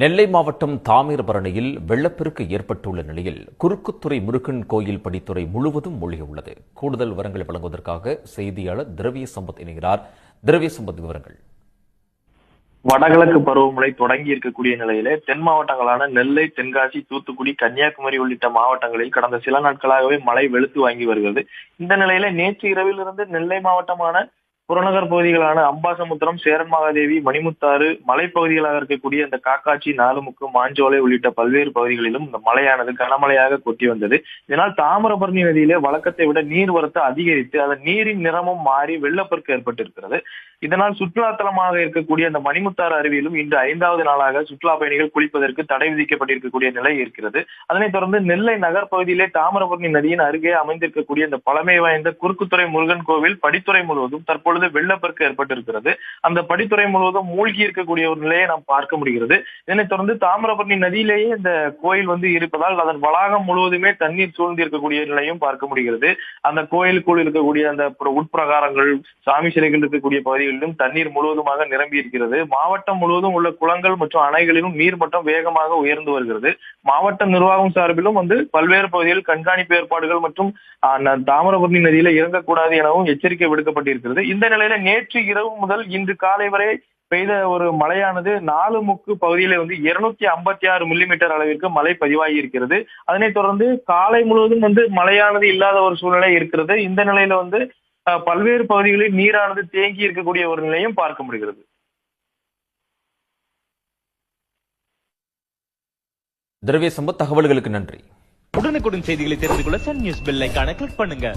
நெல்லை மாவட்டம் தாமிரபரணியில் வெள்ளப்பெருக்கு ஏற்பட்டுள்ள நிலையில் குறுக்குத்துறை முருகன் கோயில் படித்துறை முழுவதும் மூழ்கியுள்ளது. கூடுதல் விவரங்களை வழங்குவதற்காக செய்தியாளர் திரவிய சம்பத் இணைகிறார். திரவிய சம்பத், விவரங்கள். வடகிழக்கு பருவமழை தொடங்கி இருக்கக்கூடிய நிலையிலே தென் மாவட்டங்களான நெல்லை, தென்காசி, தூத்துக்குடி, கன்னியாகுமரி உள்ளிட்ட மாவட்டங்களில் கடந்த சில நாட்களாகவே மழை வெளுத்து வாங்கி வருகிறது. இந்த நிலையில நேற்று இரவிலிருந்து நெல்லை மாவட்டமான புறநகர் பகுதிகளான அம்பாசமுத்திரம், சேரன்மகாதேவி, மணிமுத்தாறு, மலைப்பகுதிகளாக இருக்கக்கூடிய இந்த காக்காட்சி, நாலுமுக்கு, மாஞ்சோலை உள்ளிட்ட பல்வேறு பகுதிகளிலும் இந்த மழையானது கனமழையாக கொட்டி வந்தது. இதனால் தாமிரபரணி நதியிலே வழக்கத்தை விட நீர்வரத்து அதிகரித்து அதன் நீரின் நிறமும் மாறி வெள்ளப்பெருக்கு ஏற்பட்டிருக்கிறது. இதனால் சுற்றுலா தலமாக இருக்கக்கூடிய இந்த மணிமுத்தாறு அருவியிலும் இன்று 5வது நாளாக சுற்றுலா பயணிகள் குளிப்பதற்கு தடை விதிக்கப்பட்டிருக்கக்கூடிய நிலை இருக்கிறது. அதனைத் தொடர்ந்து நெல்லை நகர் பகுதியிலே தாமிரபரணி நதியின் அருகே அமைந்திருக்கக்கூடிய இந்த பழமை வாய்ந்த குறுக்குத்துறை முருகன் கோவில் படித்துறை முழுவதும் தற்பொழுது வெள்ளப்பெருக்கு ஏற்பட்டிருக்கிறது. அந்த படித்துறை முழுவதும் மூழ்கி இருக்கக்கூடிய ஒரு நிலையை நாம் பார்க்க முடிகிறது. இதனைத் தொடர்ந்து தாமிரபரணி நதியிலேயே இந்த கோயில் இருப்பதால் அதன் வளாகம் முழுவதுமே தண்ணீர் சூழ்ந்து இருக்கக்கூடிய நிலையும் பார்க்க முடிகிறது. அந்த கோயிலுக்குள் இருக்கக்கூடிய அந்த உட்பிரகாரங்கள், சாமி சிலைகள் இருக்கக்கூடிய பகுதிகளிலும் தண்ணீர் முழுவதுமாக நிரம்பி இருக்கிறது. மாவட்டம் முழுவதும் உள்ள குளங்கள் மற்றும் அணைகளிலும் நீர்மட்டம் வேகமாக உயர்ந்து வருகிறது. மாவட்ட நிர்வாகம் சார்பிலும் பல்வேறு பகுதிகளில் கண்காணிப்பு ஏற்பாடுகள் மற்றும் தாமிரபரணி நதியில இறங்கக்கூடாது எனவும் எச்சரிக்கை விடுக்கப்பட்டிருக்கிறது. இந்த நிலையில நேற்று இரவு முதல் இன்று காலை வரை பெய்த ஒரு மழையானது நாலுமுக்கு பகுதியில 256 மில்லிமீட்டர் அளவிற்கு மழை பதிவாகி இருக்கிறது. அதனைத் தொடர்ந்து காலை முழுவதும் மழையானது இல்லாத ஒரு சூழ்நிலை இருக்கிறது. இந்த நிலையில பல்வேறு பகுதிகளில் நீரானது தேங்கி இருக்கக்கூடிய ஒரு நிலையும் பார்க்க முடிகிறது. திரவிய சம்பத், தகவல்களுக்கு நன்றி. உடனுக்குடன் செய்திகளை தெரிந்து கொள்ள சன் நியூஸ் பெல் ஐகானை கிளிக் பண்ணுங்க.